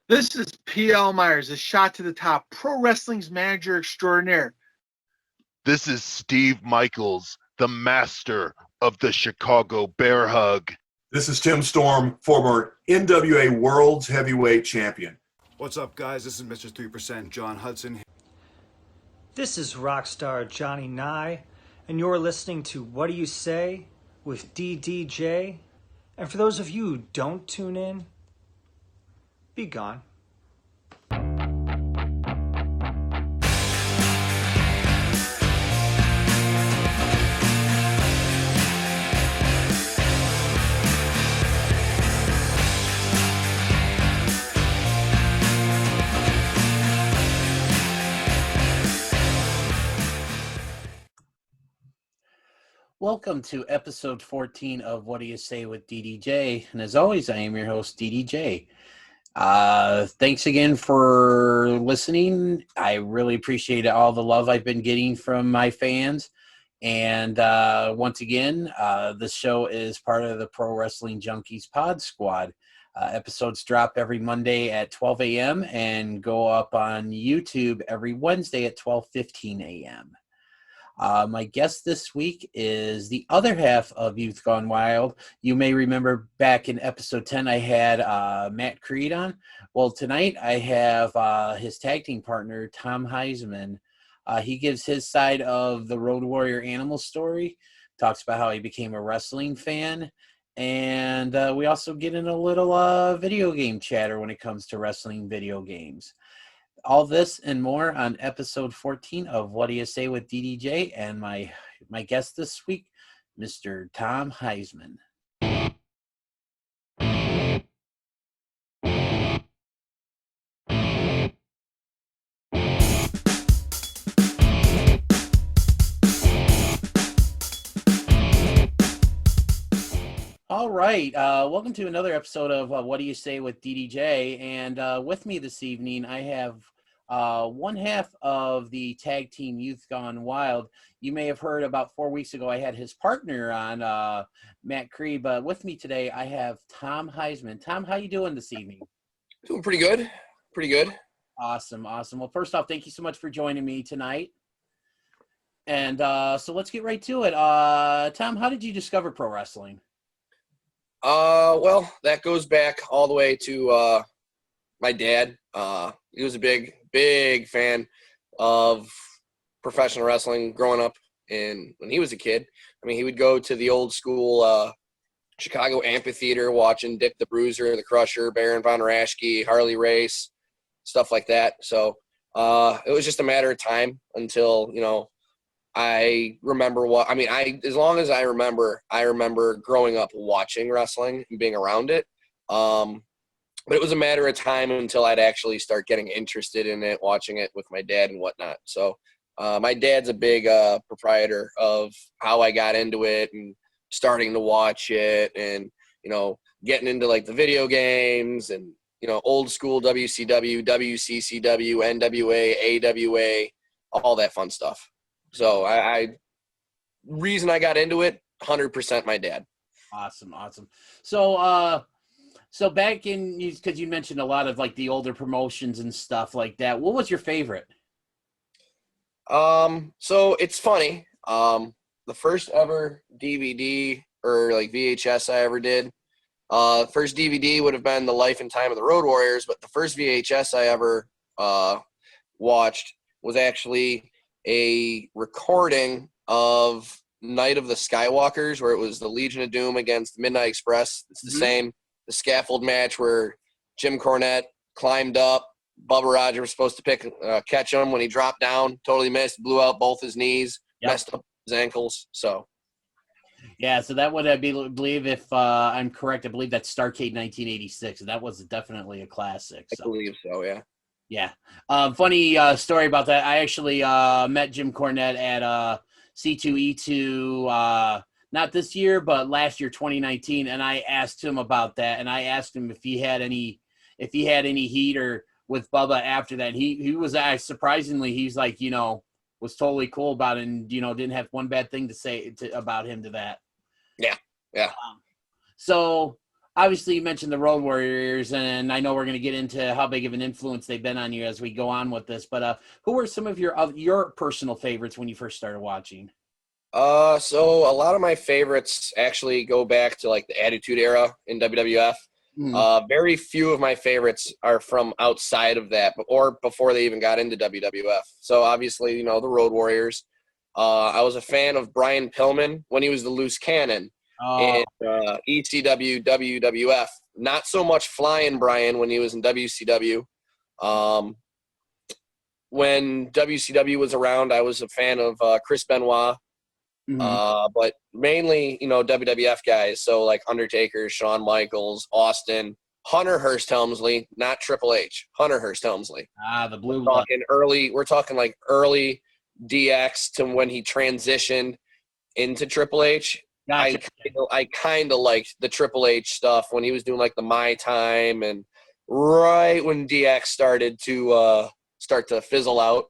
This is P.L. Myers, a shot to the top, pro wrestling's manager extraordinaire. This is Steve Michaels, the master of the Chicago Bear Hug. This is Tim Storm, former NWA World's Heavyweight Champion. What's up, guys? This is Mr. 3%, John Hudson. This is Rockstar Johnny Nye, and you're listening to What Do You Say with DDJ. And for those of you who don't tune in, be gone. Welcome to episode 14 of What Do You Say with DDJ. And as always, I am your host, DDJ. Thanks again for listening. I really appreciate all the love I've been getting from my fans. And once again, this show is part of the Pro Wrestling Junkies Pod Squad. Episodes drop every Monday at 12 a.m. and go up on YouTube every Wednesday at 12:15 a.m. My guest this week is the other half of Youth Gone Wild. You may remember back in episode 10, I had Matt Creed on. Well, tonight I have his tag team partner, Tom Heisman. He gives his side of the Road Warrior Animal story, talks about how he became a wrestling fan, and we also get in a little video game chatter when it comes to wrestling video games. All this and more on episode 14 of What Do You Say with DDJ, and my guest this week, Mr. Tom Heisman. All right, welcome to another episode of What Do You Say with DDJ, and with me this evening I have one half of the tag team Youth Gone Wild. You may have heard about 4 weeks ago I had his partner on, Matt Creed, but with me today I have Tom Heisman. Tom, how you doing this evening? Doing pretty good. Pretty good. Awesome. Well, first off, thank you so much for joining me tonight. And so let's get right to it. Tom, how did you discover pro wrestling? Well, that goes back all the way to my dad. He was a big fan of professional wrestling growing up when he was a kid. I mean, he would go to the old school Chicago amphitheater watching Dick the Bruiser, the Crusher, Baron Von Raschke, Harley Race, stuff like that. So it was just a matter of time until, I remember as long as I remember growing up watching wrestling and being around it. But it was a matter of time until I'd actually start getting interested in it, watching it with my dad and whatnot. So my dad's a big proprietor of how I got into it and starting to watch it and, getting into like the video games and, old school WCW, WCCW, NWA, AWA, all that fun stuff. So reason I got into it, 100% my dad. Awesome. So back in, because you mentioned a lot of like the older promotions and stuff like that, what was your favorite? So it's funny. The first ever DVD or like VHS I ever did, first DVD would have been The Life and Time of the Road Warriors, but the first VHS I ever watched was actually a recording of Night of the Skywalkers, where it was the Legion of Doom against Midnight Express. It's the same, the scaffold match where Jim Cornette climbed up. Bubba Rogers was supposed to catch him when he dropped down, totally missed, blew out both his knees, messed up his ankles. So, yeah, so that would believe, if I'm correct, I believe that's Starrcade 1986. That was definitely a classic. I believe so, yeah. Yeah. Funny story about that. I actually met Jim Cornette at C2E2, not this year, but last year, 2019. And I asked him about that. And I asked him if he had any heat or with Bubba after that. He was surprisingly, he's like, was totally cool about it and, didn't have one bad thing to say about him to that. Yeah. Yeah. So obviously you mentioned the Road Warriors, and I know we're going to get into how big of an influence they've been on you as we go on with this. But who were some of your personal favorites when you first started watching? So a lot of my favorites actually go back to like the Attitude Era in WWF. Very few of my favorites are from outside of that, or before they even got into WWF. So obviously, the Road Warriors. I was a fan of Brian Pillman when he was the Loose Cannon in ECW, WWF. Not so much Flying Brian when he was in WCW. When WCW was around, I was a fan of Chris Benoit. But mainly, WWF guys. So like Undertaker, Shawn Michaels, Austin, Hunter Hearst Helmsley, not Triple H, Hunter Hearst Helmsley. The blue. We're talking like early DX to when he transitioned into Triple H. Gotcha. I kind of liked the Triple H stuff when he was doing like the My Time, and right when DX started to fizzle out.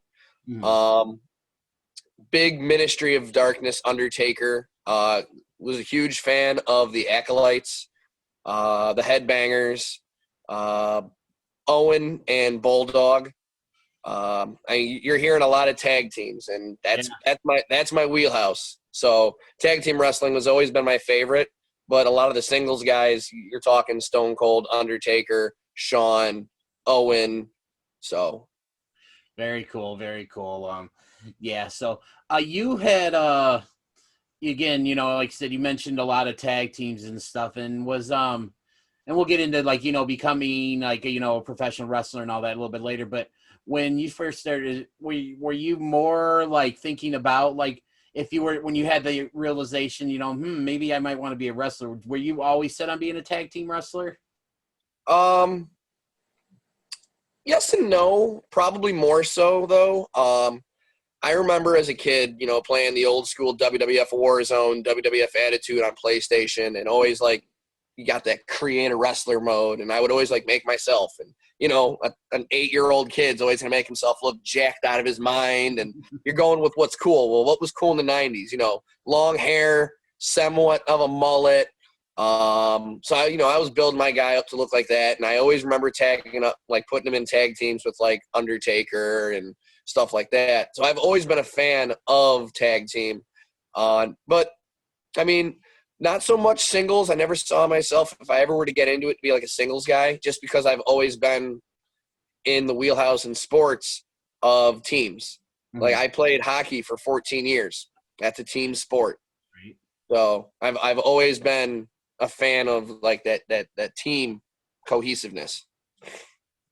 Big Ministry of Darkness Undertaker. Was a huge fan of the Acolytes, the Headbangers, Owen and Bulldog. You're hearing a lot of tag teams, and that's my wheelhouse. So tag team wrestling has always been my favorite, but a lot of the singles guys, you're talking Stone Cold, Undertaker, Shawn, Owen. So very cool, very cool. Yeah, so you had again, like I said, you mentioned a lot of tag teams and stuff, and was and we'll get into like becoming like a professional wrestler and all that a little bit later. But when you first started, were you more like thinking about like if you were when you had the realization, maybe I might want to be a wrestler? Were you always set on being a tag team wrestler? Yes and no. Probably more so though. I remember as a kid, playing the old school WWF Warzone, WWF Attitude on PlayStation, and always like you got that create a wrestler mode, and I would always like make myself, and an 8-year-old kid's always gonna make himself look jacked out of his mind, and you're going with what's cool. Well, what was cool in the '90s? Long hair, somewhat of a mullet. So I was building my guy up to look like that, and I always remember tagging up, like putting him in tag teams with like Undertaker and stuff like that. So I've always been a fan of tag team. But I mean, not so much singles. I never saw myself, if I ever were to get into it, to be like a singles guy, just because I've always been in the wheelhouse in sports of teams. Like I played hockey for 14 years. That's a team sport. Right. So I've always been a fan of like that team cohesiveness.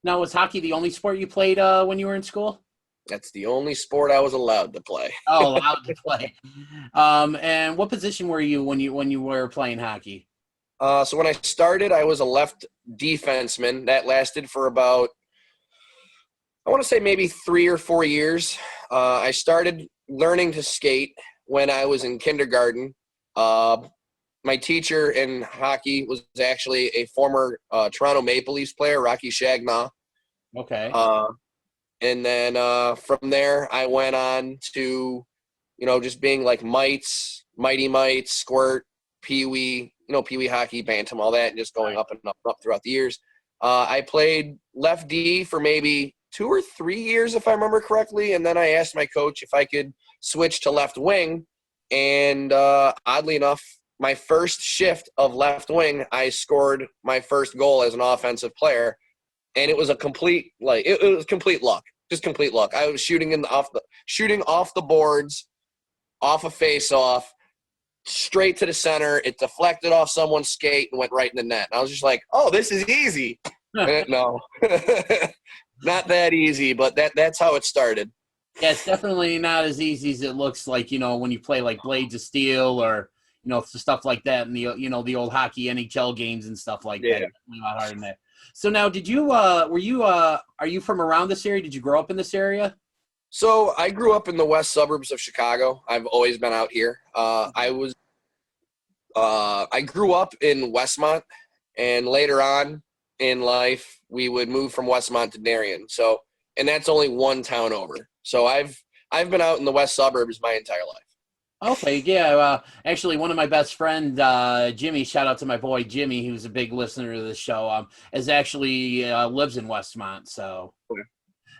Now, was hockey the only sport you played when you were in school? That's the only sport I was allowed to play. Oh, allowed to play. And what position were you when you were playing hockey? So when I started, I was a left defenseman. That lasted for about, I want to say maybe 3 or 4 years. I started learning to skate when I was in kindergarten. My teacher in hockey was actually a former Toronto Maple Leafs player, Rocky Shagnaw. Okay. And then from there, I went on to, just being like mites, mighty mites, squirt, pee-wee, pee-wee hockey, bantam, all that, and just going up and up and up throughout the years. I played left D for maybe 2 or 3 years, if I remember correctly. And then I asked my coach if I could switch to left wing. And oddly enough, my first shift of left wing, I scored my first goal as an offensive player. And it was a complete, it was complete luck, just complete luck. I was shooting off the boards, off a face-off, straight to the center. It deflected off someone's skate and went right in the net. And I was just like, oh, this is easy. No, not that easy, but that's how it started. Yeah, it's definitely not as easy as it looks like, when you play like Blades of Steel or, stuff like that in the old hockey NHL games and stuff like that. Definitely a lot harder than that. So now, did you are you from around this area? Did you grow up in this area? So I grew up in the west suburbs of Chicago. I've always been out here. I grew up in Westmont, and later on in life, we would move from Westmont to Darien. So, and that's only one town over. So I've been out in the west suburbs my entire life. Okay, yeah. Actually, one of my best friend, Jimmy. Shout out to my boy Jimmy, who's a big listener to the show. Is actually lives in Westmont. So Okay.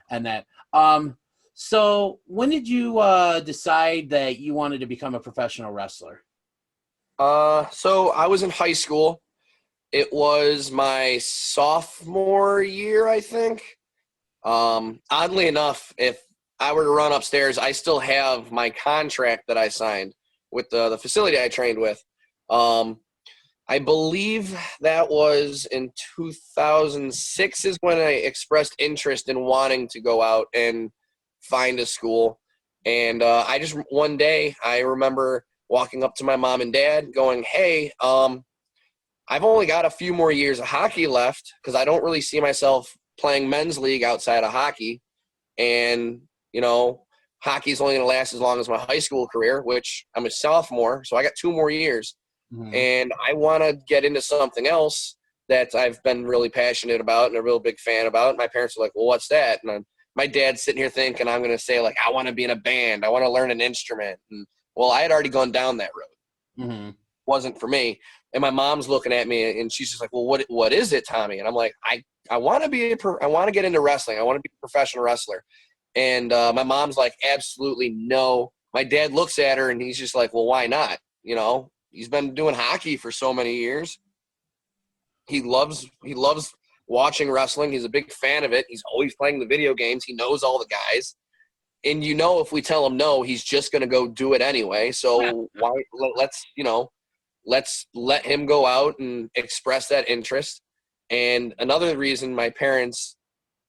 and that. So when did you decide that you wanted to become a professional wrestler? So I was in high school. It was my sophomore year, I think. Oddly enough, if I were to run upstairs, I still have my contract that I signed with the facility I trained with. Um, I believe that was in 2006 is when I expressed interest in wanting to go out and find a school. And I just one day I remember walking up to my mom and dad going, "Hey, I've only got a few more years of hockey left because I don't really see myself playing men's league outside of hockey. And, you know, hockey's only going to last as long as my high school career, which I'm a sophomore. So I got 2 more years. Mhm. And I want to get into something else that I've been really passionate about and a real big fan about." My parents were like, "Well, what's that?" And my dad's sitting here thinking I'm going to say, like, I want to be in a band. I want to learn an instrument. And, well, I had already gone down that road. Mm-hmm. Wasn't for me. And my mom's looking at me and she's just like, "Well, what is it, Tommy?" And I'm like, I want to I want to get into wrestling. I want to be a professional wrestler. And my mom's like, "Absolutely no." My dad looks at her and he's just like, "Well, why not? You know, he's been doing hockey for so many years. He loves watching wrestling. He's a big fan of it. He's always playing the video games. He knows all the guys. And if we tell him no, he's just going to go do it anyway. So why let's let him go out and express that interest." And another reason my parents,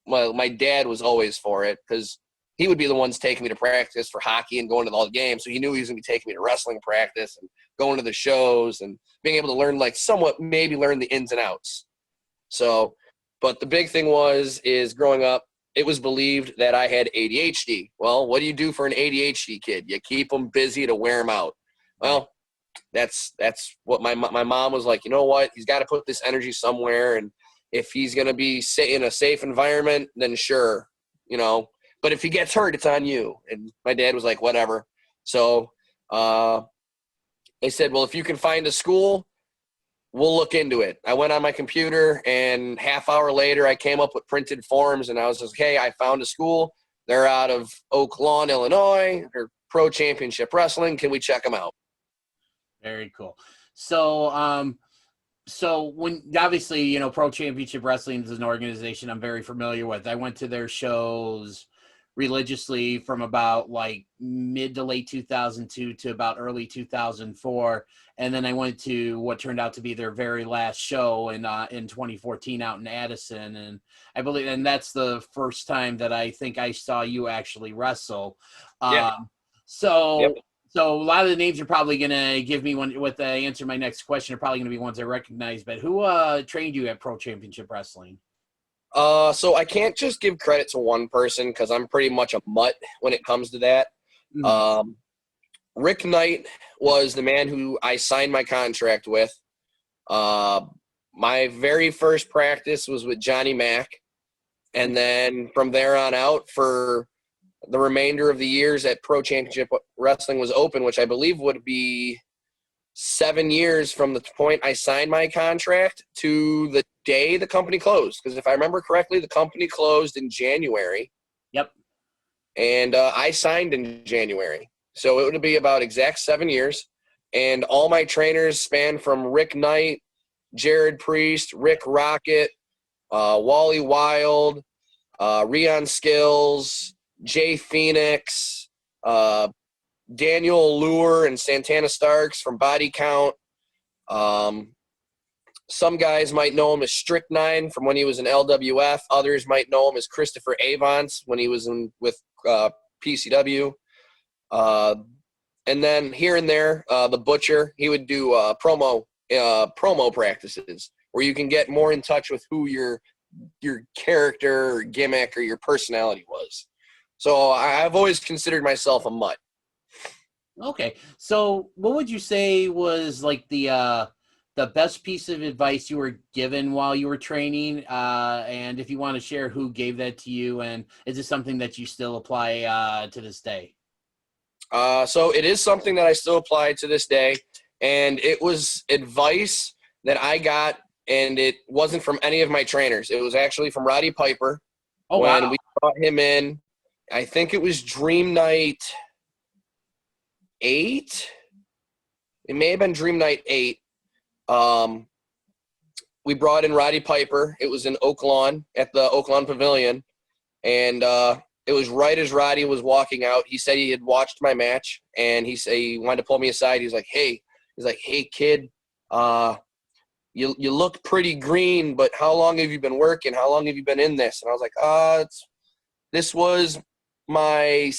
well, my dad was always for it because he would be the ones taking me to practice for hockey and going to all the games. So he knew he was going to be taking me to wrestling practice and going to the shows and being able to learn, like, somewhat maybe learn the ins and outs. So, but the big thing is growing up, it was believed that I had ADHD. Well, what do you do for an ADHD kid? You keep them busy to wear them out. Well, that's what my mom was like. You know what? He's got to put this energy somewhere, and if he's going to be in a safe environment, then sure, But if he gets hurt, it's on you. And my dad was like, whatever. So they said, well, if you can find a school, we'll look into it. I went on my computer, and half hour later, I came up with printed forms, and I was just, hey, I found a school. They're out of Oak Lawn, Illinois. They're Pro Championship Wrestling. Can we check them out? Very cool. So, so when obviously, Pro Championship Wrestling is an organization I'm very familiar with. I went to their shows religiously from about like mid to late 2002 to about early 2004. And then I went to what turned out to be their very last show in 2014 out in Addison. And I believe, and that's the first time that I think I saw you actually wrestle. Yeah. So a lot of the names you're probably going to give me with the answer to my next question are probably going to be ones I recognize, but who trained you at Pro Championship Wrestling? So I can't just give credit to one person because I'm pretty much a mutt when it comes to that. Mm-hmm. Rick Knight was the man who I signed my contract with. My very first practice was with Johnny Mack. And then from there on out, for the remainder of the years that Pro Championship Wrestling was open, which I believe would be 7 years from the point I signed my contract to the day the company closed. Because if I remember correctly, the company closed in January. Yep. And I signed in January. So it would be about exact 7 years. And all my trainers span from Rick Knight, Jared Priest, Rick Rocket, Wally Wild, Rion Skills, Jay Phoenix, Daniel Lure and Santana Starks from Body Count. Some guys might know him as Strychnine from when he was in LWF. Others might know him as Christopher Avance when he was with PCW. And then here and there, the Butcher, he would do promo practices where you can get more in touch with who your character or gimmick or your personality was. So I've always considered myself a mutt. Okay. So what would you say was like the best piece of advice you were given while you were training? And if you want to share who gave that to you, and is it something that you still apply to this day? So it is something that I still apply to this day, and it was advice that I got, and it wasn't from any of my trainers. It was actually from Roddy Piper. Oh, when wow. we brought him in. I think it was Dream Night 8. It may have been Dream Night 8. We brought in Roddy Piper. It was in Oak Lawn at the Oak Lawn Pavilion, and it was right as Roddy was walking out. He said he had watched my match, and he wanted to pull me aside. He's like, "Hey, kid, you look pretty green, but how long have you been working? How long have you been in this?" And I was like, this was my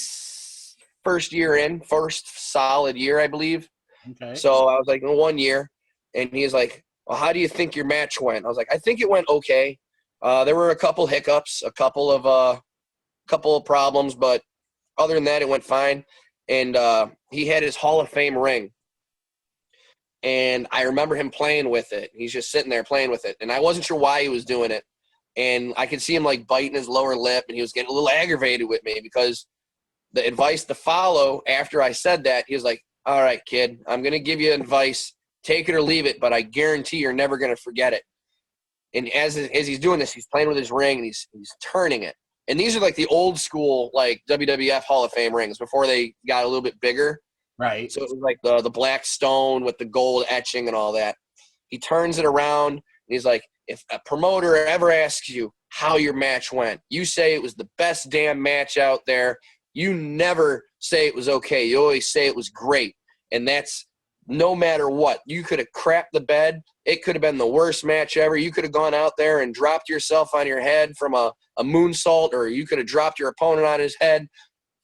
first solid year, I believe. Okay. So I was like, 1 year. And he's like, "Well, how do you think your match went?" I was like, "I think it went okay. There were a couple hiccups, a couple of problems, but other than that, it went fine." And he had his Hall of Fame ring. And I remember him playing with it. He's just sitting there playing with it. And I wasn't sure why he was doing it. And I could see him like biting his lower lip, and he was getting a little aggravated with me because the advice to follow after I said that, he was like, "All right, kid, I'm going to give you advice. Take it or leave it, but I guarantee you're never going to forget it." And as he's doing this, he's playing with his ring, and he's turning it. And these are like the old school, like WWF Hall of Fame rings before they got a little bit bigger. Right. So it was like the black stone with the gold etching and all that. He turns it around, and he's like, "If a promoter ever asks you how your match went, you say it was the best damn match out there. You never say it was okay. You always say it was great." And that's no matter what. You could have crapped the bed. It could have been the worst match ever. You could have gone out there and dropped yourself on your head from a moonsault, or you could have dropped your opponent on his head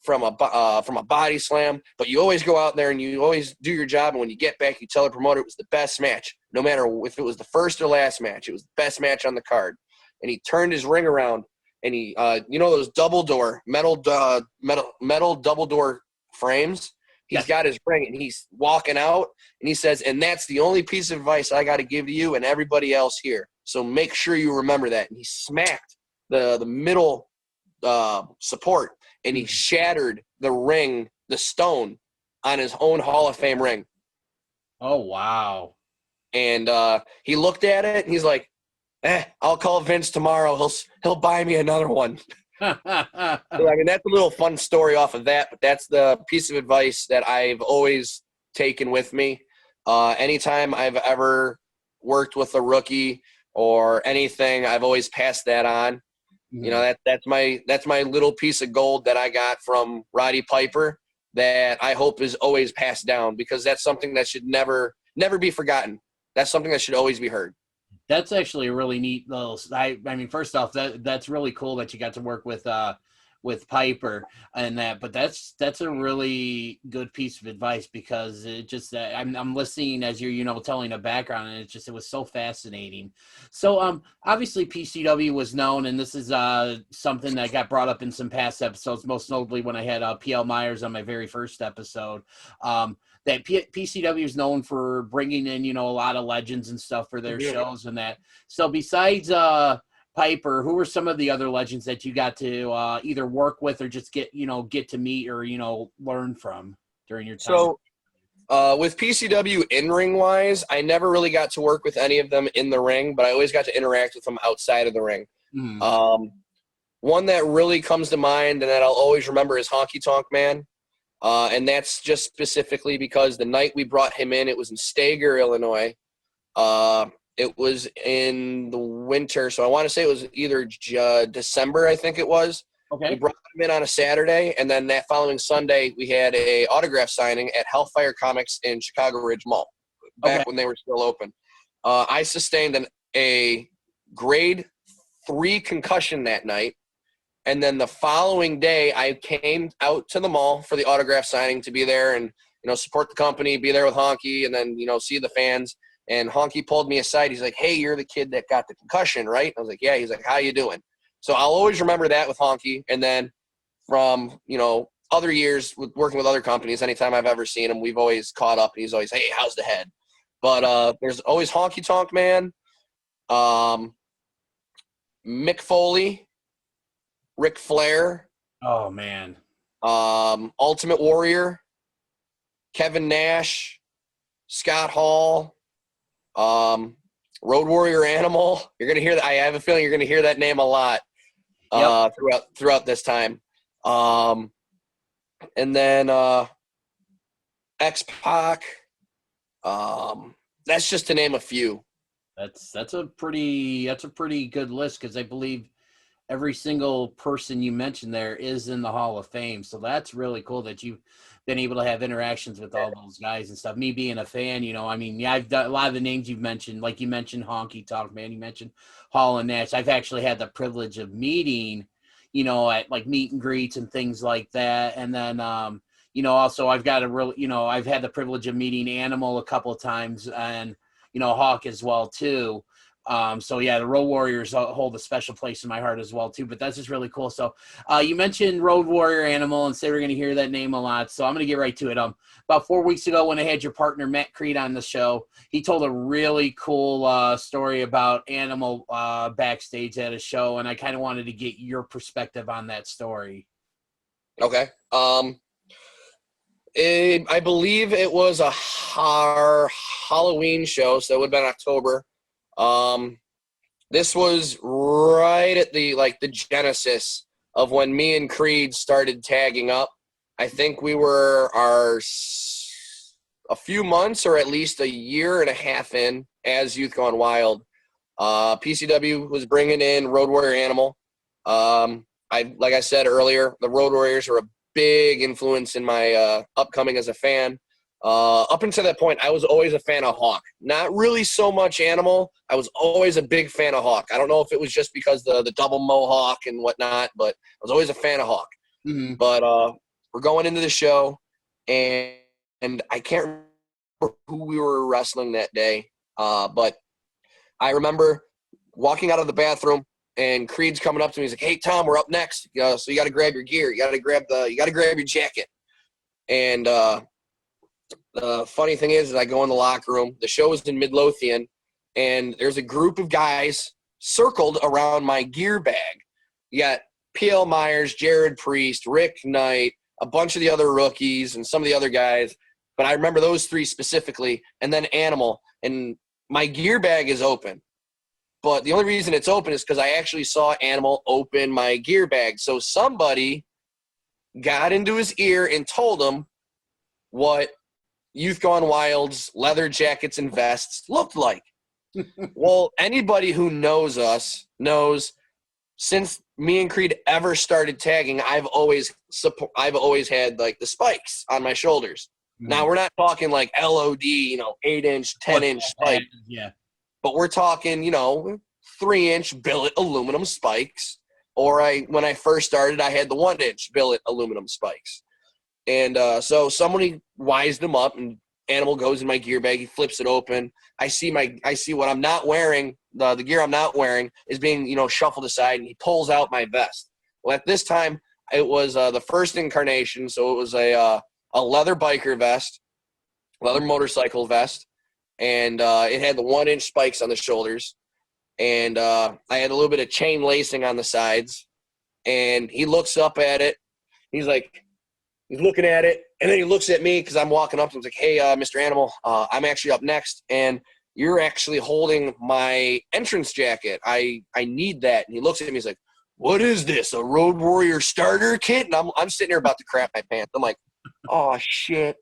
from a body slam. But you always go out there and you always do your job. And when you get back, you tell the promoter it was the best match. No matter if it was the first or last match, it was the best match on the card. And he turned his ring around, and he, those double door metal double door frames. He's got his ring, and he's walking out, and he says, "And that's the only piece of advice I got to give to you and everybody else here. So make sure you remember that." And he smacked the middle support, and he shattered the ring, the stone, on his own Hall of Fame ring. Oh, wow. And he looked at it, and he's like, "I'll call Vince tomorrow. He'll buy me another one." So, I mean, that's a little fun story off of that, but that's the piece of advice that I've always taken with me. Anytime I've ever worked with a rookie or anything, I've always passed that on. Mhm. You know, that's my little piece of gold that I got from Roddy Piper that I hope is always passed down, because that's something that should never be forgotten. That's something that should always be heard. That's actually a really neat little. I mean, first off, that's really cool that you got to work with Piper and that. But that's a really good piece of advice, because it just I'm listening as you're telling a background, and it was so fascinating. So obviously PCW was known, and this is something that got brought up in some past episodes, most notably when I had PL Myers on my very first episode. That PCW is known for bringing in, a lot of legends and stuff for their shows and that. So besides Piper, who were some of the other legends that you got to either work with or just get to meet or, learn from during your time? So with PCW in-ring wise, I never really got to work with any of them in the ring, but I always got to interact with them outside of the ring. Mm. One that really comes to mind and that I'll always remember is Honky Tonk Man. And that's just specifically because the night we brought him in, it was in Stager, Illinois. It was in the winter, so I want to say it was either December, I think it was. Okay. We brought him in on a Saturday, and then that following Sunday, we had a autograph signing at Hellfire Comics in Chicago Ridge Mall, back when they were still open. I sustained a grade 3 concussion that night. And then the following day, I came out to the mall for the autograph signing to be there and, support the company, be there with Honky, and then, see the fans. And Honky pulled me aside. He's like, "Hey, you're the kid that got the concussion, right?" I was like, "Yeah." He's like, "How you doing?" So I'll always remember that with Honky. And then from, other years with working with other companies, anytime I've ever seen him, we've always caught up. And he's always, "Hey, how's the head?" But there's always Honky Tonk Man, Mick Foley, Ric Flair. Oh, man. Ultimate Warrior. Kevin Nash, Scott Hall, Road Warrior Animal. You're gonna hear that. I have a feeling you're gonna hear that name a lot throughout this time. And then X-Pac. That's just to name a few. That's a pretty good list, because I believe every single person you mentioned there is in the Hall of Fame. So that's really cool that you've been able to have interactions with all those guys and stuff. Me being a fan, I've done a lot of the names you've mentioned, like you mentioned Honky Tonk Man, you mentioned Hall and Nash. I've actually had the privilege of meeting, at like meet and greets and things like that. And then, also I've got a real, I've had the privilege of meeting Animal a couple of times, and, Hawk as well too. So yeah, the Road Warriors hold a special place in my heart as well too, but that's just really cool. So you mentioned Road Warrior Animal, and say we're going to hear that name a lot. So I'm going to get right to it. About 4 weeks ago, when I had your partner Matt Creed on the show, he told a really cool story about Animal backstage at a show, and I kind of wanted to get your perspective on that story. Okay. I believe it was a Halloween show, so it would have been October. This was right at the genesis of when me and Creed started tagging up. I think we were a few months or at least a year and a half in as Youth Gone Wild. PCW was bringing in Road Warrior Animal. Like I said earlier, the Road Warriors are a big influence in my upcoming as a fan. Up until that point, I was always a fan of Hawk. Not really so much Animal. I was always a big fan of Hawk. I don't know if it was just because the double mohawk and whatnot, but I was always a fan of Hawk. Mm-hmm. But we're going into the show, and I can't remember who we were wrestling that day, but I remember walking out of the bathroom, and Creed's coming up to me. He's like, "Hey, Tom, we're up next. So you got to grab your gear. You got to grab your jacket." And the funny thing is I go in the locker room. The show is in Midlothian, and there's a group of guys circled around my gear bag. You got P.L. Myers, Jared Priest, Rick Knight, a bunch of the other rookies, and some of the other guys. But I remember those three specifically, and then Animal. And my gear bag is open. But the only reason it's open is because I actually saw Animal open my gear bag. So somebody got into his ear and told him what Youth Gone Wild's leather jackets and vests looked like. Well, anybody who knows us knows since me and Creed ever started tagging, I've always had like the spikes on my shoulders. Mm-hmm. Now we're not talking like LOD, 8-inch, 10-inch spikes. Yeah. But we're talking, 3-inch billet aluminum spikes. Or when I first started, I had the 1-inch billet aluminum spikes. And so somebody wised him up, and Animal goes in my gear bag. He flips it open. I see what I'm not wearing. The gear I'm not wearing is being, shuffled aside, and he pulls out my vest. Well, at this time, it was the first incarnation, so it was a leather biker vest, leather motorcycle vest, and it had the 1-inch spikes on the shoulders, and I had a little bit of chain lacing on the sides. And he looks up at it. He's looking at it, and then he looks at me because I'm walking up to him. He's like, "Hey, Mr. Animal, I'm actually up next, and you're actually holding my entrance jacket. I need that." And he looks at me. He's like, "What is this, a Road Warrior starter kit?" And I'm sitting here about to crap my pants. I'm like, "Oh shit,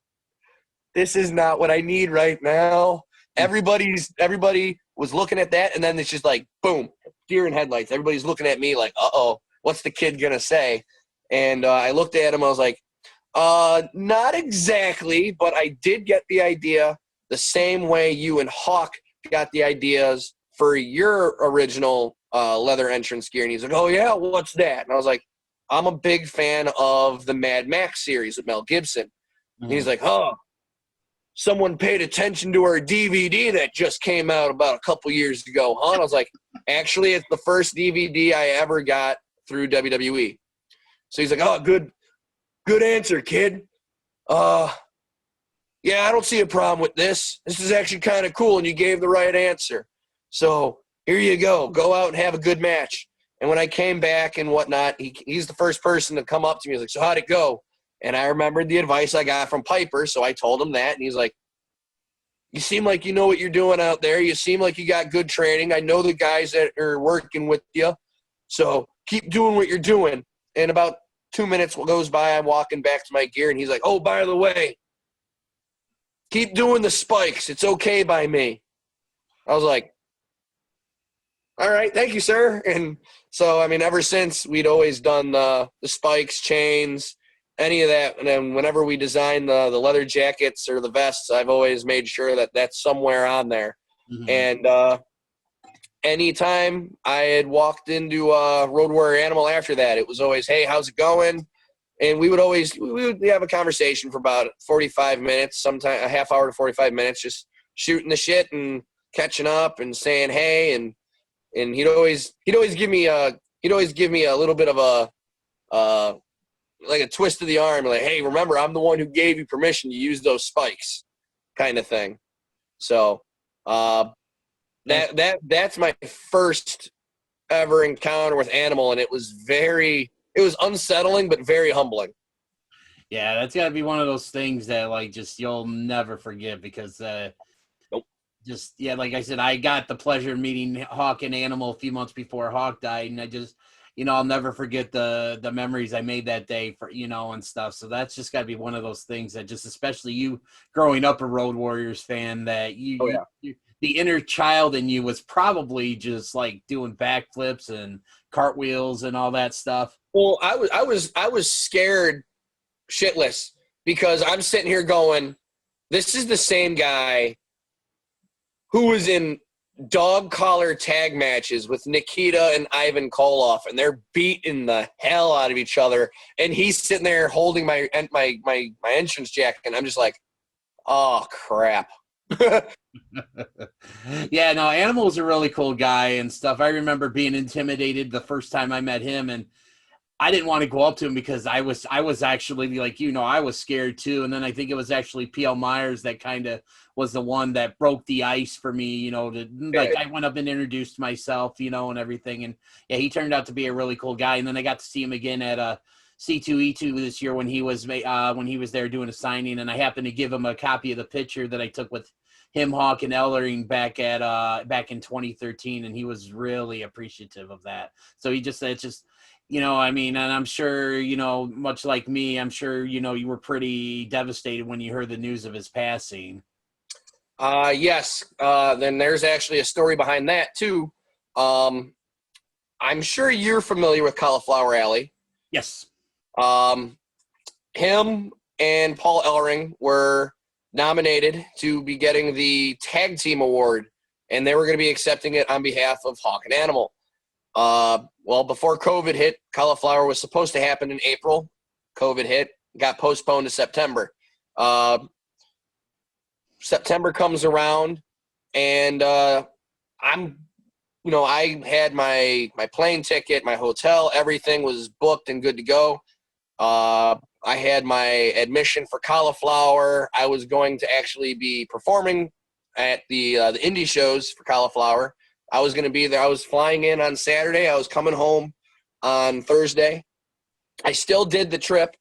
this is not what I need right now." Everybody was looking at that, and then it's just like, boom, deer in headlights. Everybody's looking at me like, "Uh-oh, what's the kid gonna say?" And I looked at him. I was like, not exactly, but I did get the idea the same way you and Hawk got the ideas for your original leather entrance gear. And he's like, "Oh, yeah, what's that?" And I was like, "I'm a big fan of the Mad Max series with Mel Gibson." Mm-hmm. And he's like, "Oh, someone paid attention to our DVD that just came out about a couple years ago, huh?" And I was like, "Actually, it's the first DVD I ever got through WWE." So he's like, "Oh, good answer, kid. Yeah, I don't see a problem with this. This is actually kind of cool, and you gave the right answer. So here you go. Go out and have a good match." And when I came back and whatnot, he's the first person to come up to me. He's like, "So how'd it go?" And I remembered the advice I got from Piper, so I told him that, and he's like, you seem like you know what you're doing out there. You seem like you got good training. I know the guys that are working with you, so keep doing what you're doing. And about 2 minutes goes by, I'm walking back to my gear, and he's like, oh, by the way, keep doing the spikes. It's okay by me. I was like, all right, thank you, sir. And so, I mean, ever since, we'd always done the spikes, chains, any of that. And then whenever we design the leather jackets or the vests, I've always made sure that that's somewhere on there. Mhm. And anytime I had walked into Road Warrior Animal after that, it was always, hey, how's it going? And we would have a conversation for about 45 minutes, sometimes a half hour to 45 minutes, just shooting the shit and catching up and saying hey. And he'd always give me a little bit of a like a twist of the arm, like, hey, remember, I'm the one who gave you permission to use those spikes, kind of thing. So that's my first ever encounter with Animal, and it was unsettling but very humbling. Yeah, that's got to be one of those things that, like, just you'll never forget because Nope. just, yeah, like I said, I got the pleasure of meeting Hawk and Animal a few months before Hawk died, and I just, I'll never forget the memories I made that day for, and stuff. So that's just got to be one of those things that just, especially you growing up a Road Warriors fan, that you the inner child in you was probably just like doing backflips and cartwheels and all that stuff. Well, I was scared shitless because I'm sitting here going, this is the same guy who was in dog collar tag matches with Nikita and Ivan Koloff, and they're beating the hell out of each other, and he's sitting there holding my entrance jacket, and I'm just like, oh crap. Yeah, no, Animal's a really cool guy and stuff. I remember being intimidated the first time I met him, and I didn't want to go up to him because I was actually, like, I was scared too. And then I think it was actually P.L. Myers that kind of was the one that broke the ice for me, I went up and introduced myself, and everything. And yeah, he turned out to be a really cool guy. And then I got to see him again at C2E2 this year when he was there doing a signing. And I happened to give him a copy of the picture that I took with him, Hawk, and Ellering back in 2013. And he was really appreciative of that. So he just said, it's just, and I'm sure, much like me, I'm sure, you were pretty devastated when you heard the news of his passing. Yes. Then there's actually a story behind that too. I'm sure you're familiar with Cauliflower Alley. Yes. Him and Paul Ellering were nominated to be getting the tag team award, and they were going to be accepting it on behalf of Hawk and Animal. Well, before COVID hit, Cauliflower was supposed to happen in April. COVID hit, got postponed to September. September comes around, and I had my plane ticket, my hotel, everything was booked and good to go. I had my admission for Cauliflower. I was going to actually be performing at the indie shows for Cauliflower. I was going to be there. I was flying in on Saturday. I was coming home on Thursday. I still did the trip,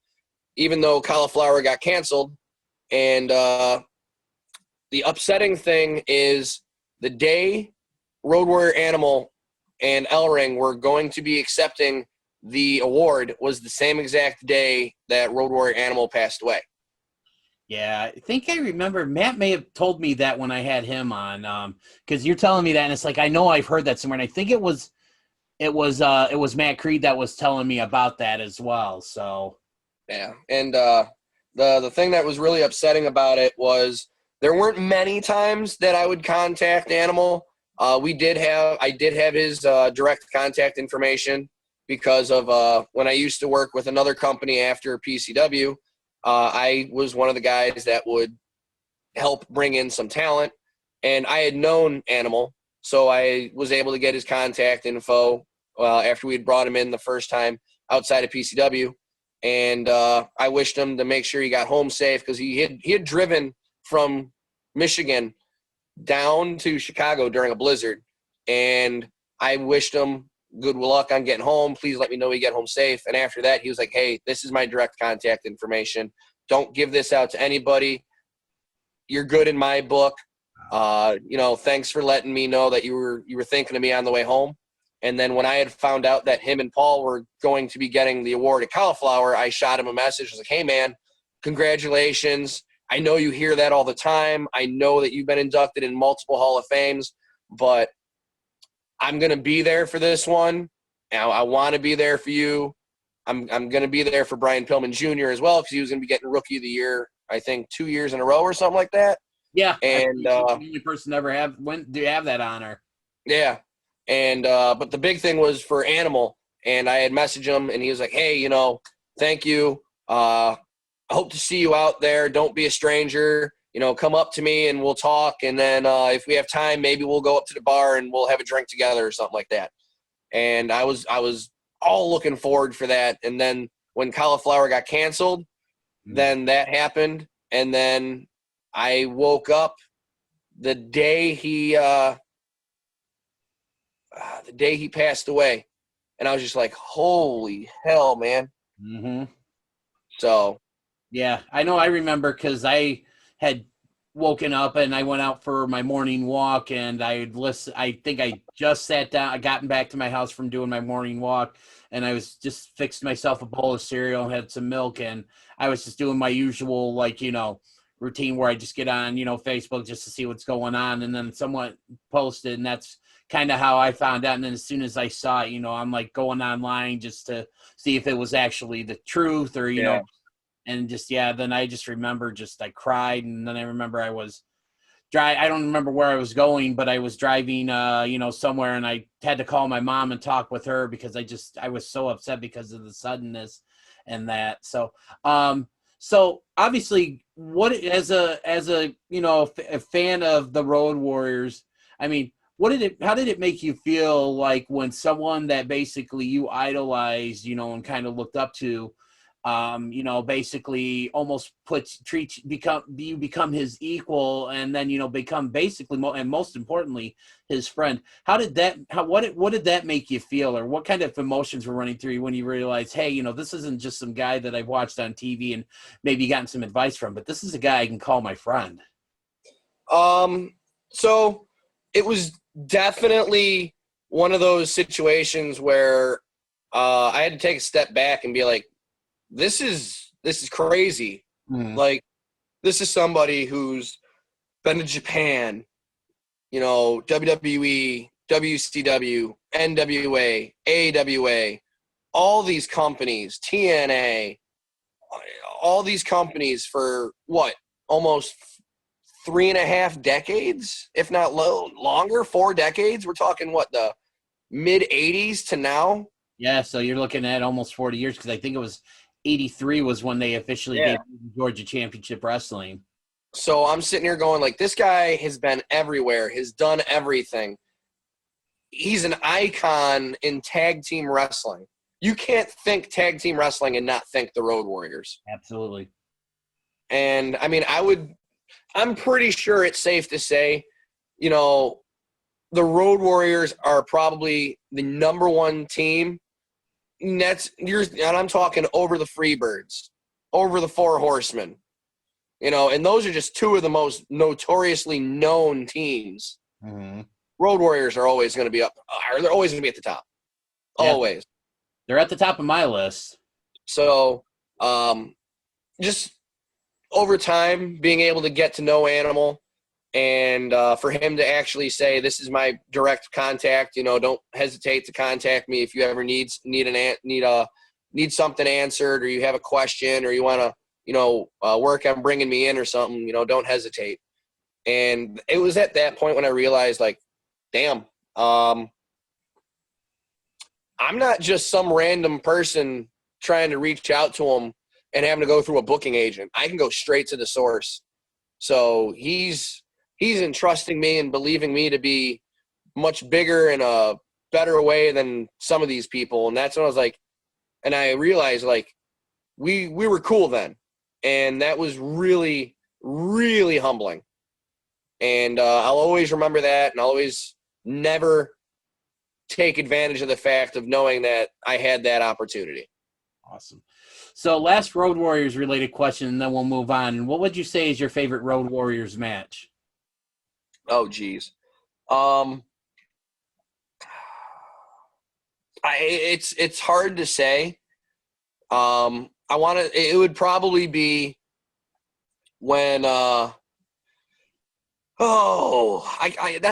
even though Cauliflower got canceled. And the upsetting thing is the day Road Warrior Animal and Ellering were going to be accepting the award was the same exact day that Road Warrior Animal passed away. Yeah, I think I remember Matt may have told me that when I had him on, because you're telling me that, and it's like I know I've heard that somewhere, and I think it was Matt Creed that was telling me about that as well. So yeah, and the thing that was really upsetting about it was there weren't many times that I would contact Animal. I did have his direct contact information because of when I used to work with another company after PCW. I was one of the guys that would help bring in some talent, and I had known Animal, so I was able to get his contact info after we had brought him in the first time outside of PCW, and I wished him to make sure he got home safe because he had driven from Michigan down to Chicago during a blizzard, and I wished him good luck on getting home. Please let me know you get home safe. And after that, he was like, hey, this is my direct contact information. Don't give this out to anybody. You're good in my book. Thanks for letting me know that you were thinking of me on the way home. And then when I had found out that him and Paul were going to be getting the award at Cauliflower, I shot him a message. I was like, hey, man, congratulations. I know you hear that all the time. I know that you've been inducted in multiple Hall of Fames, but I'm going to be there for this one. I want to be there for you. I'm going to be there for Brian Pillman Jr. as well because he was going to be getting Rookie of the Year, I think, 2 years in a row or something like that. Yeah. And the only person ever do have that honor. Yeah. And but the big thing was for Animal, and I had messaged him, and he was like, hey, thank you. I hope to see you out there. Don't be a stranger. Come up to me and we'll talk. And then if we have time, maybe we'll go up to the bar and we'll have a drink together or something like that. And I was all looking forward for that. And then when Cauliflower got canceled, then that happened. And then I woke up the day he passed away, and I was just like, holy hell, man. Mm-hmm. So yeah, I know. I remember because I had woken up and I went out for my morning walk, and I think I just sat down. I gotten back to my house from doing my morning walk, and I was just fixed myself a bowl of cereal and had some milk, and I was just doing my usual routine where I just get on Facebook just to see what's going on, and then someone posted, and that's kind of how I found out. And then as soon as I saw it, I'm like going online just to see if it was actually the truth or know. And then I just remember I cried. And then I remember I don't remember where I was going, but I was driving, somewhere, and I had to call my mom and talk with her because I was so upset because of the suddenness and that. So, so obviously what, as a a fan of the Road Warriors, I mean, how did it make you feel like when someone that basically you idolized, and kind of looked up to, basically almost become his equal, and then become basically and most importantly his friend? What did that make you feel, or what kind of emotions were running through you when you realized, hey, this isn't just some guy that I've watched on TV and maybe gotten some advice from, but this is a guy I can call my friend? So it was definitely one of those situations where I had to take a step back and be like, this is crazy. Like, this is somebody who's been to Japan, WWE, WCW, NWA, AWA, all these companies, TNA, all these companies for what, almost 3.5 decades, if not longer, 4 decades. We're talking what, the mid 80s to now? Yeah, so you're looking at almost 40 years, because I think it was 83 was when they officially debuted Georgia Championship Wrestling. So I'm sitting here going, like, this guy has been everywhere, has done everything. He's an icon in tag team wrestling. You can't think tag team wrestling and not think the Road Warriors. Absolutely. And I mean, I'm pretty sure it's safe to say, the Road Warriors are probably the number one team. And I'm talking over the Freebirds, over the Four Horsemen, and those are just two of the most notoriously known teams. Mm-hmm. Road Warriors are always going to be up. They're always going to be at the top. Yeah. Always. They're at the top of my list. So, just over time, being able to get to know Animal, and for him to actually say, this is my direct contact, don't hesitate to contact me if you ever need something answered, or you have a question, or you want to, work on bringing me in or something, don't hesitate. And it was at that point when I realized, like, damn, I'm not just some random person trying to reach out to him and having to go through a booking agent. I can go straight to the source. So he's entrusting me and believing me to be much bigger in a better way than some of these people. And that's when I was like, and I realized, like, we were cool then. And that was really, really humbling. And I'll always remember that, and I'll always never take advantage of the fact of knowing that I had that opportunity. Awesome. So last Road Warriors related question, and then we'll move on. What would you say is your favorite Road Warriors match? Oh, geez. It's hard to say. It would probably be when that's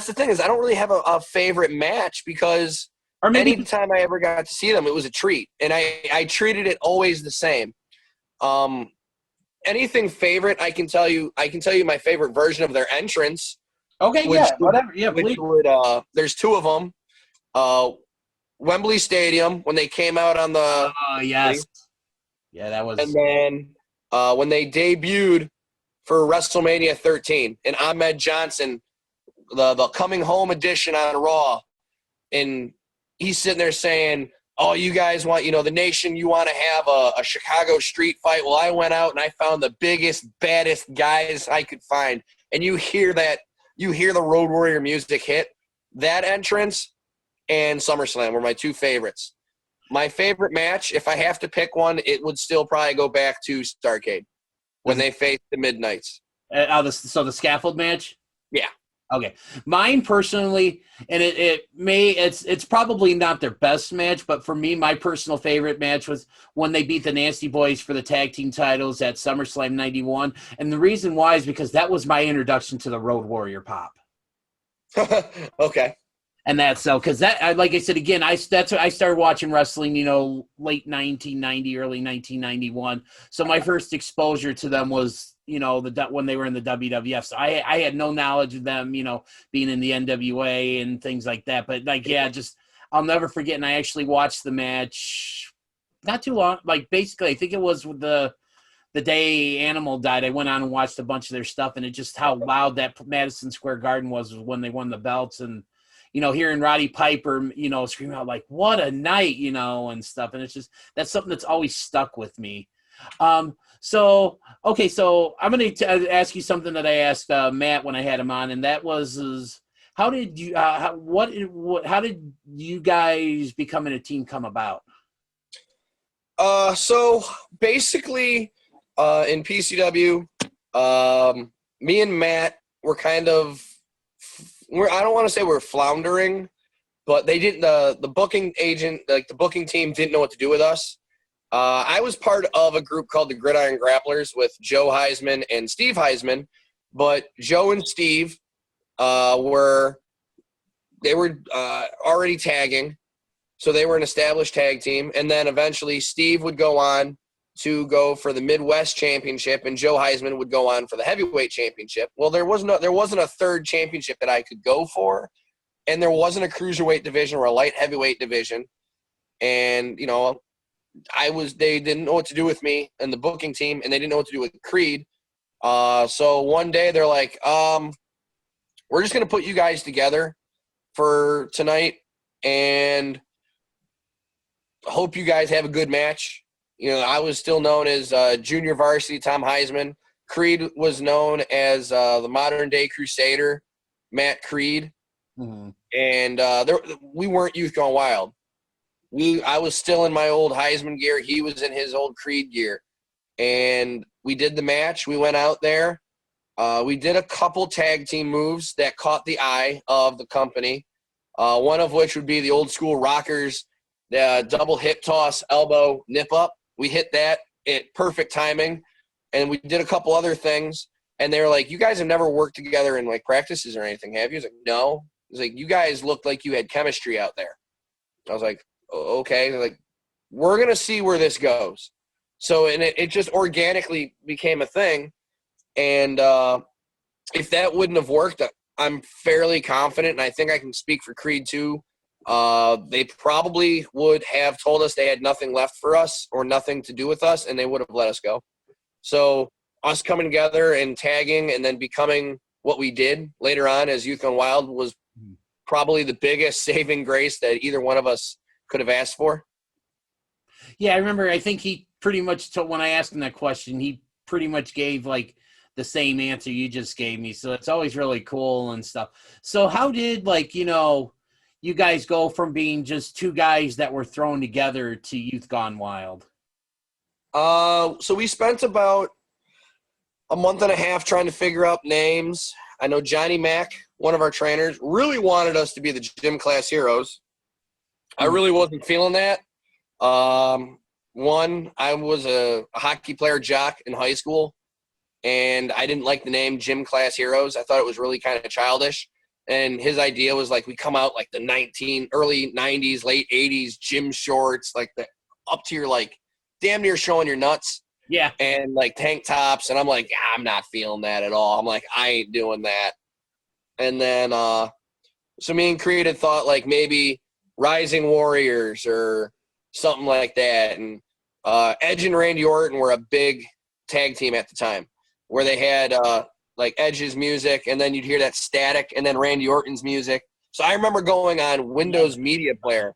the thing is I don't really have a favorite match because Or maybe anytime I ever got to see them, it was a treat, and I treated it always the same. Anything favorite, I can tell you my favorite version of their entrance. okay, whatever. Yeah, Which please. would there's two of them. Wembley Stadium when they came out on the Yes. Yeah, that was. and then when they debuted for WrestleMania 13 and Ahmed Johnson, the coming home edition on Raw, and he's sitting there saying, "Oh, you guys want, the nation, you want to have a Chicago street fight? Well, I went out and I found the biggest, baddest guys I could find." And you hear the Road Warrior music hit. That entrance and SummerSlam were my two favorites. My favorite match, if I have to pick one, it would still probably go back to Starrcade when they faced the Midnights. So the scaffold match? Yeah. Okay. Mine personally, and it's probably not their best match, but for me, my personal favorite match was when they beat the Nasty Boys for the tag team titles at SummerSlam 91. And the reason why is because that was my introduction to the Road Warrior pop. Okay. And that's so because that, like I said again, I started watching wrestling, late 1990, early 1991. So my first exposure to them was, when they were in the WWF. So I had no knowledge of them, being in the NWA and things like that. But I'll never forget. And I actually watched the match not too long. Like basically, I think it was the day Animal died. I went on and watched a bunch of their stuff, and it just how loud that Madison Square Garden was when they won the belts. And hearing Roddy Piper, scream out like, "What a night," and stuff. And it's just, that's something that's always stuck with me. So I'm going to ask you something that I asked Matt when I had him on, and that was, how did you guys becoming a team come about? So basically, in PCW, me and Matt were kind of, I don't want to say we're floundering, but they didn't. The booking agent, like the booking team, didn't know what to do with us. I was part of a group called the Gridiron Grapplers with Joe Heisman and Steve Heisman, but Joe and Steve were already tagging, so they were an established tag team. And then eventually, Steve would go on to go for the Midwest Championship, and Joe Heisman would go on for the Heavyweight Championship. Well, there wasn't a third championship that I could go for, and there wasn't a cruiserweight division or a light heavyweight division. And they didn't know what to do with me and the booking team, and they didn't know what to do with Creed. So one day they're like, we're just going to put you guys together for tonight and hope you guys have a good match. I was still known as Junior Varsity Tom Heisman. Creed was known as the modern-day Crusader, Matt Creed. Mm-hmm. And we weren't Youth Gone Wild. I was still in my old Heisman gear. He was in his old Creed gear. And we did the match. We went out there. We did a couple tag team moves that caught the eye of the company, one of which would be the old school Rockers, the double hip toss, elbow, nip up. We hit that at perfect timing. And we did a couple other things. And they were like, "You guys have never worked together in like practices or anything, have you?" I was like, "No." He's like, "You guys looked like you had chemistry out there." I was like, "Okay." They're like, "We're going to see where this goes." So, and it just organically became a thing. And if that wouldn't have worked, I'm fairly confident, and I think I can speak for Creed too, they probably would have told us they had nothing left for us or nothing to do with us, and they would have let us go. So us coming together and tagging and then becoming what we did later on as Youth Gone Wild was probably the biggest saving grace that either one of us could have asked for. Yeah, I remember. I think he pretty much told, when I asked him that question, he pretty much gave like the same answer you just gave me. So it's always really cool and stuff. So how did you guys go from being just two guys that were thrown together to Youth Gone Wild? So we spent about a month and a half trying to figure out names. I know Johnny Mack, one of our trainers, really wanted us to be the gym class heroes. I really wasn't feeling that. One, I was a hockey player jock in high school, and I didn't like the name Gym Class Heroes. I thought it was really kind of childish. And his idea was like we come out like the early 90s, late 80s, gym shorts, like the up to your like damn near showing your nuts. Yeah. And like tank tops. And I'm like, I'm not feeling that at all. I'm like, I ain't doing that. And then so me and Creed had thought like maybe Rising Warriors or something like that. And Edge and Randy Orton were a big tag team at the time, where they had like Edge's music, and then you'd hear that static, and then Randy Orton's music. So I remember going on Windows Media Player.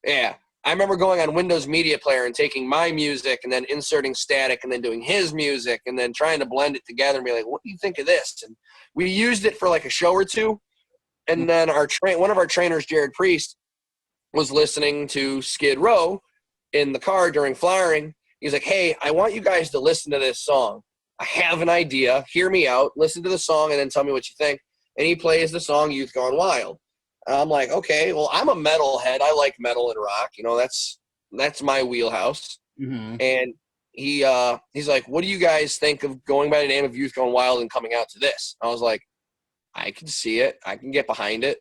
Yeah, I remember going on Windows Media Player and taking my music and then inserting static and then doing his music and then trying to blend it together and be like, what do you think of this? And we used it for like a show or two. And then one of our trainers, Jared Priest, was listening to Skid Row in the car during flyering. He's like, hey, I want you guys to listen to this song. I have an idea. Hear me out. Listen to the song and then tell me what you think. And he plays the song Youth Gone Wild. And I'm like, okay, well, I'm a metalhead. I like metal and rock. You know, that's my wheelhouse. Mm-hmm. And he's like, what do you guys think of going by the name of Youth Gone Wild and coming out to this? I was like, I can see it. I can get behind it.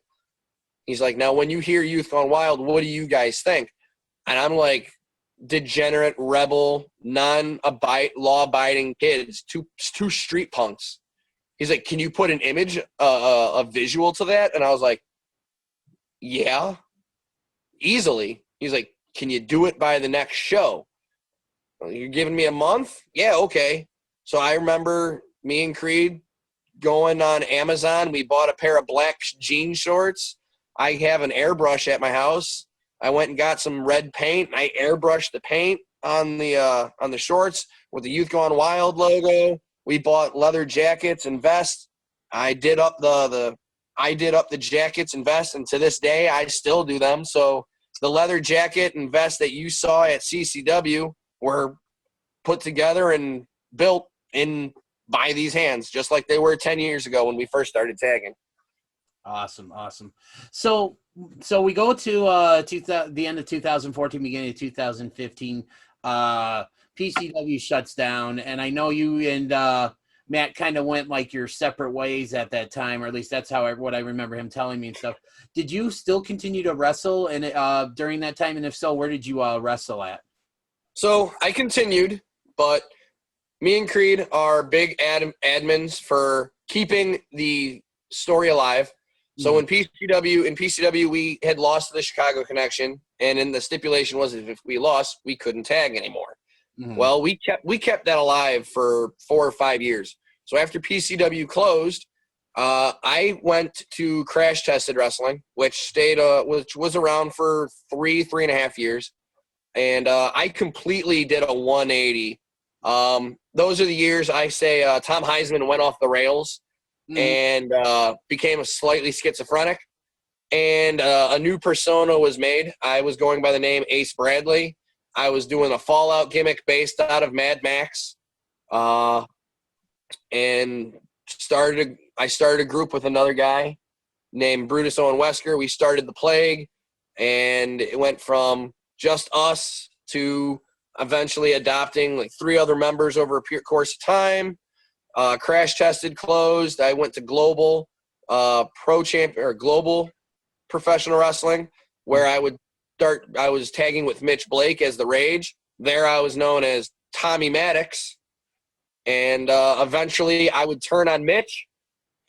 He's like, now when you hear Youth Gone Wild, what do you guys think? And I'm like, degenerate, rebel, law-abiding kids, two street punks. He's like, can you put an image, a visual to that? And I was like, yeah, easily. He's like, can you do it by the next show? You're giving me a month? Yeah, okay. So I remember me and Creed going on Amazon. We bought a pair of black jean shorts. I have an airbrush at my house. I went and got some red paint. I airbrushed the paint on the shorts with the Youth Gone Wild logo. We bought leather jackets and vests. I did up the jackets and vests, and to this day I still do them. So the leather jacket and vest that you saw at CCW were put together and built by these hands, just like they were 10 years ago when we first started tagging. Awesome. So we go to the end of 2014, beginning of 2015. PCW shuts down, and I know you and Matt kind of went like your separate ways at that time, or at least that's what I remember him telling me and stuff. Did you still continue to wrestle during that time, and if so, where did you wrestle at? So I continued, but me and Creed are big admins for keeping the story alive. So in PCW, we had lost the Chicago connection, and in the stipulation was if we lost, we couldn't tag anymore. Mm-hmm. Well, we kept that alive for 4 or 5 years. So after PCW closed, I went to Crash Tested Wrestling, which was around for 3.5 years, and I completely did a 180. Those are the years I say Tom Heisman went off the rails. And became a slightly schizophrenic, and a new persona was made. I was going by the name Ace Bradley. I was doing a Fallout gimmick based out of Mad Max, and I started a group with another guy named Brutus Owen Wesker. We started the Plague, and it went from just us to eventually adopting like 3 other members over a course of time. Crash Tested closed. I went to Global Global Professional Wrestling, where I was tagging with Mitch Blake as the Rage. There I was known as Tommy Maddox. And eventually I would turn on Mitch,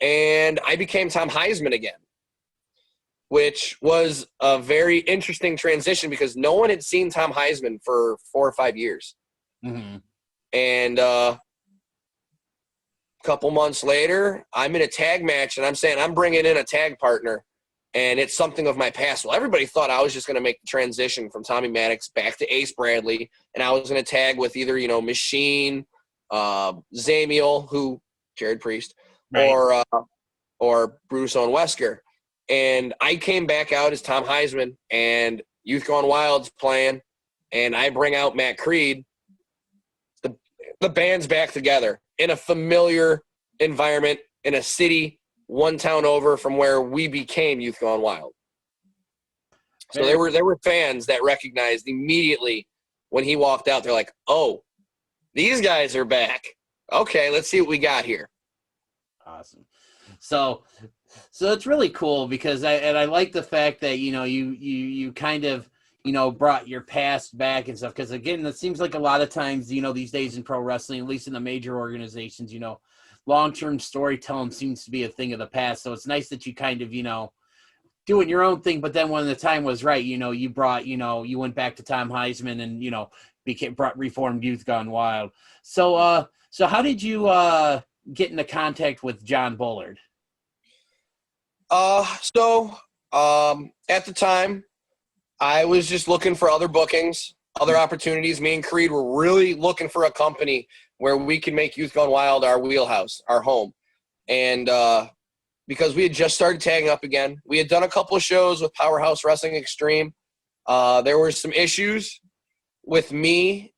and I became Tom Heisman again, which was a very interesting transition because no one had seen Tom Heisman for 4 or 5 years. Mm-hmm. And couple months later, I'm in a tag match, and I'm saying I'm bringing in a tag partner, and it's something of my past. Well, everybody thought I was just going to make the transition from Tommy Maddox back to Ace Bradley, and I was going to tag with either, Machine, Zamiel, Jared Priest, right, or Bruce Owen Wesker. And I came back out as Tom Heisman, and Youth Gone Wild's playing, and I bring out Matt Creed. The band's back together in a familiar environment in a city one town over from where we became Youth Gone Wild. So there were fans that recognized immediately when he walked out. They're like, "Oh, these guys are back. Okay, let's see what we got here." Awesome. So it's really cool because I like the fact that you kind of brought your past back and stuff, because again, it seems like a lot of times these days in pro wrestling, at least in the major organizations, long-term storytelling seems to be a thing of the past. So it's nice that you kind of doing your own thing, but then when the time was right, you brought you went back to Tom Heisman and reformed Youth Gone Wild. So how did you get into contact with John Bullard? At the time, I was just looking for other bookings, other opportunities. Me and Creed were really looking for a company where we can make Youth Gone Wild our wheelhouse, our home. And because we had just started tagging up again, we had done a couple of shows with Powerhouse Wrestling Extreme. There were some issues with me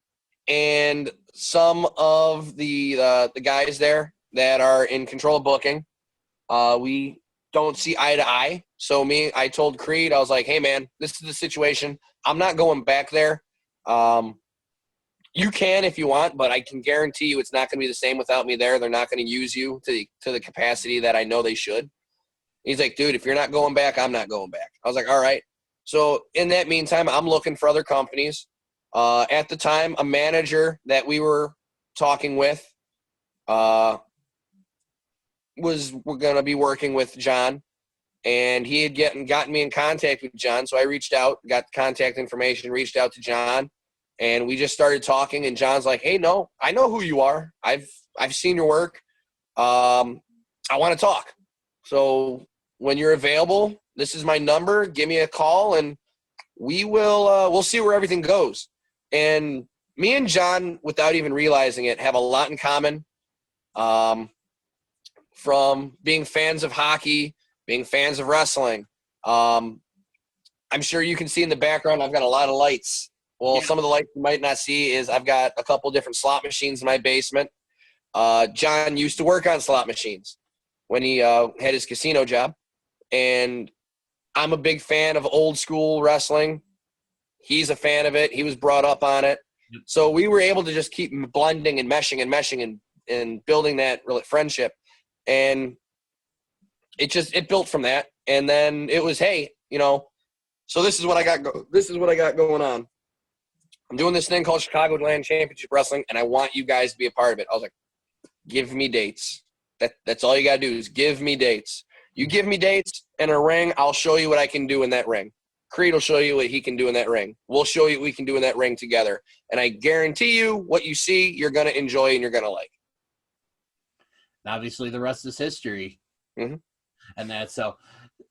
and some of the guys there that are in control of booking. We don't see eye to eye. So I told Creed, I was like, "Hey man, this is the situation. I'm not going back there. You can if you want, but I can guarantee you it's not going to be the same without me there. They're not going to use you to the capacity that I know they should." He's like, "Dude, if you're not going back, I'm not going back." I was like, "All right." So in that meantime, I'm looking for other companies. At the time, a manager that we were talking with we're going to be working with John, and he had gotten me in contact with John. So I reached out, got the contact information, reached out to John, and we just started talking. And John's like, "Hey, no, I know who you are. I've seen your work. I want to talk. So when you're available, this is my number. Give me a call, and we'll see where everything goes." And me and John, without even realizing it, have a lot in common. From being fans of hockey, being fans of wrestling. I'm sure you can see in the background, I've got a lot of lights. Well, yeah. Some of the lights you might not see is I've got a couple different slot machines in my basement. John used to work on slot machines when he had his casino job. And I'm a big fan of old school wrestling. He's a fan of it. He was brought up on it. So we were able to just keep blending and meshing and building that friendship. And it built from that. And then it was, hey, so this is what I got going on. I'm doing this thing called Chicagoland Championship Wrestling, and I want you guys to be a part of it. I was like, give me dates. That's all you got to do is give me dates. You give me dates and a ring, I'll show you what I can do in that ring. Creed will show you what he can do in that ring. We'll show you what we can do in that ring together. And I guarantee you what you see, you're going to enjoy and you're going to like. Obviously, the rest is history. Mm-hmm. And that's so.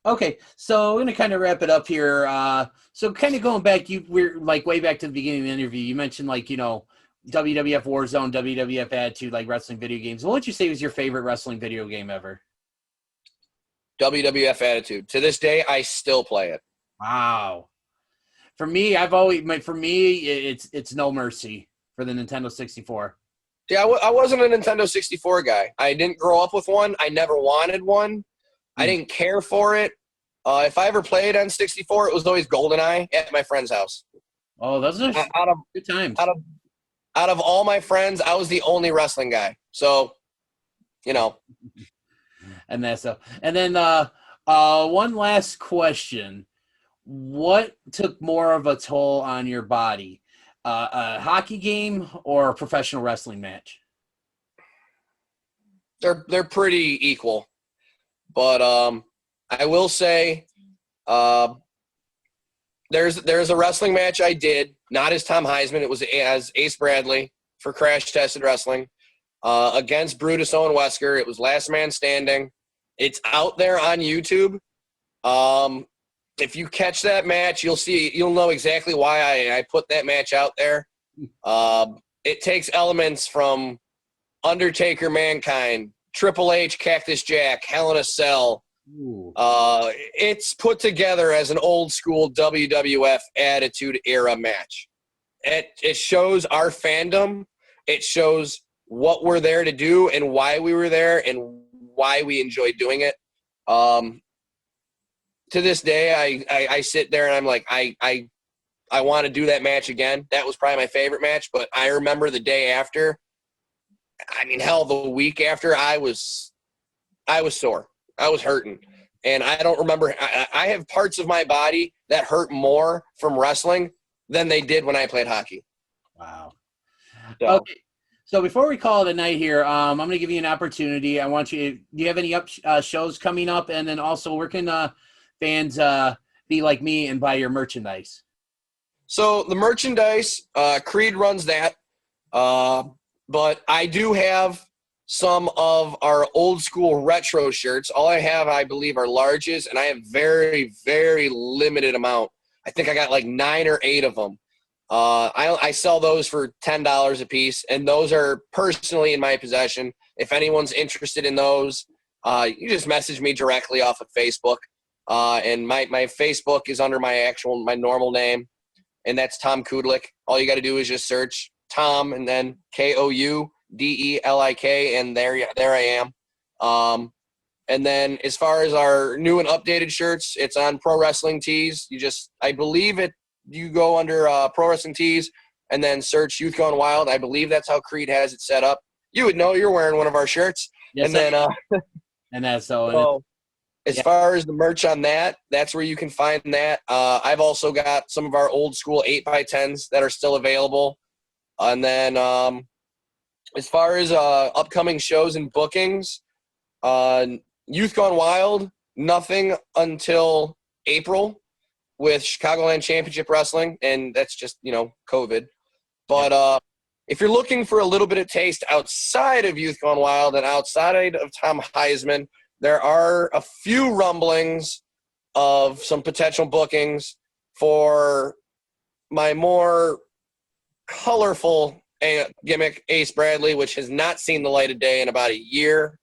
Okay, so I'm going to kind of wrap it up here. So kind of going back, we're like way back to the beginning of the interview. You mentioned WWF Warzone, WWF Attitude, like wrestling video games. What would you say was your favorite wrestling video game ever? WWF Attitude. To this day, I still play it. Wow. For me, it's No Mercy for the Nintendo 64. Yeah, I wasn't a Nintendo 64 guy. I didn't grow up with one. I never wanted one. I didn't care for it. If I ever played on 64, it was always GoldenEye at my friend's house. Oh, those are good times. Out of all my friends, I was the only wrestling guy. So, And that's so. And then one last question. What took more of a toll on your body? A hockey game or a professional wrestling match? They're pretty equal. But I will say there's a wrestling match I did, not as Tom Heisman. It was as Ace Bradley for Crash Tested Wrestling against Brutus Owen Wesker. It was last man standing. It's out there on YouTube. If you catch that match, you'll know exactly why I put that match out there. It takes elements from Undertaker, Mankind, Triple H, Cactus Jack, Hell in a Cell, Ooh. It's put together as an old school WWF Attitude Era match. It shows our fandom. It shows what we're there to do and why we were there and why we enjoy doing it. To this day, I sit there and I'm like, I want to do that match again. That was probably my favorite match, but I remember the day after. I mean, hell, the week after, I was sore. I was hurting. And I don't remember. I have parts of my body that hurt more from wrestling than they did when I played hockey. Wow. So, Okay. So before we call it a night here, I'm going to give you an opportunity. I want you. Do you have any shows coming up? And then also, where can fans be like me and buy your merchandise? so the merchandise, Creed runs that. But I do have some of our old school retro shirts. All I have, I believe, are larges, and I have very, very limited amount. I think I got like 9 or 8 of them. I sell those for $10 a piece, and those are personally in my possession. If anyone's interested in those, you just message me directly off of Facebook. And my Facebook is under my normal name, and that's Tom Kudlik. All you got to do is just search Tom and then Koudelik, and there I am. And then as far as our new and updated shirts, it's on Pro Wrestling Tees. I believe you go under Pro Wrestling Tees and then search Youth Gone Wild. I believe that's how Creed has it set up. You would know you're wearing one of our shirts. Yes, and then and that's so. so as far as the merch on that, that's where you can find that. I've also got some of our old school 8x10s that are still available. And then as far as upcoming shows and bookings, Youth Gone Wild, nothing until April with Chicagoland Championship Wrestling, and that's just, COVID. But if you're looking for a little bit of taste outside of Youth Gone Wild and outside of Tom Heisman, there are a few rumblings of some potential bookings for my more colorful gimmick, Ace Bradley, which has not seen the light of day in about a year.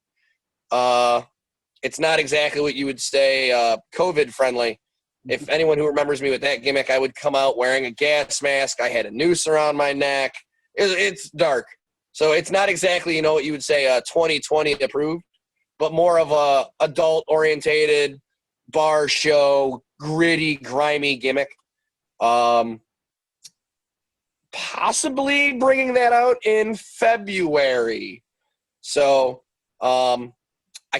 It's not exactly what you would say COVID friendly. If anyone who remembers me with that gimmick, I would come out wearing a gas mask. I had a noose around my neck. It's dark. So it's not exactly, what you would say 2020 approved, but more of a adult-orientated bar show, gritty, grimy gimmick. Possibly bringing that out in February. So I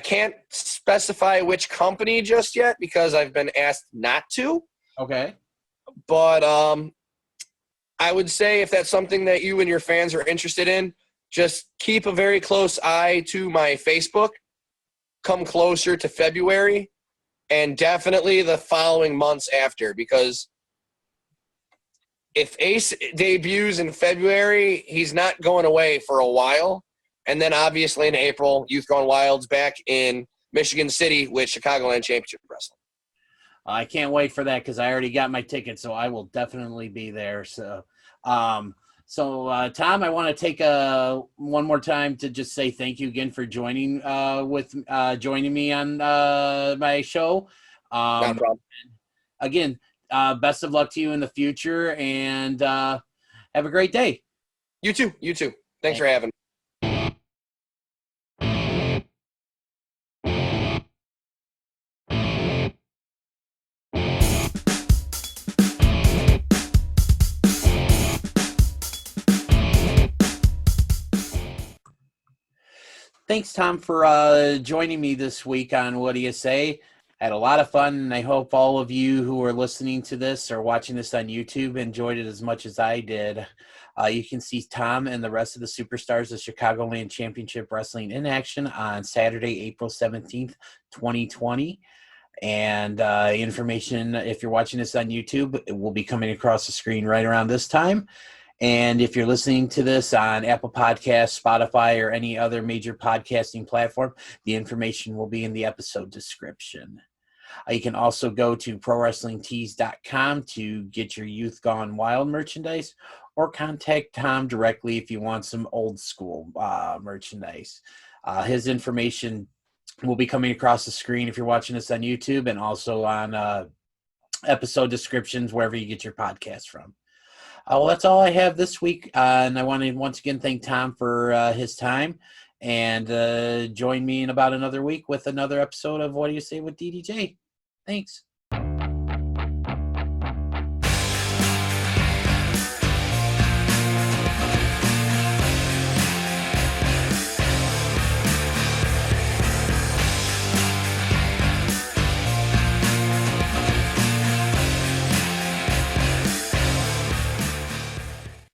can't specify which company just yet because I've been asked not to. Okay. But I would say if that's something that you and your fans are interested in, just keep a very close eye to my Facebook. Come closer to February, and definitely the following months after, because if Ace debuts in February, he's not going away for a while. And then obviously in April, Youth Gone Wild's back in Michigan City with Chicagoland Championship Wrestling. I can't wait for that because I already got my ticket, so I will definitely be there. So, Tom, I want to take one more time to just say thank you again for joining joining me on my show. Not a problem. Again, best of luck to you in the future, and have a great day. You too. Thanks for having me. Thanks, Tom, for joining me this week on What Do You Say? I had a lot of fun, and I hope all of you who are listening to this or watching this on YouTube enjoyed it as much as I did. You can see Tom and the rest of the superstars of Chicagoland Championship Wrestling in action on Saturday, April 17th, 2020. And information, if you're watching this on YouTube, it will be coming across the screen right around this time. And if you're listening to this on Apple Podcasts, Spotify, or any other major podcasting platform, the information will be in the episode description. You can also go to ProWrestlingTees.com to get your Youth Gone Wild merchandise, or contact Tom directly if you want some old school merchandise. His information will be coming across the screen if you're watching this on YouTube, and also on episode descriptions wherever you get your podcast from. Well, that's all I have this week, and I want to once again thank Tom for his time, and join me in about another week with another episode of What Do You Say with DDJ. Thanks.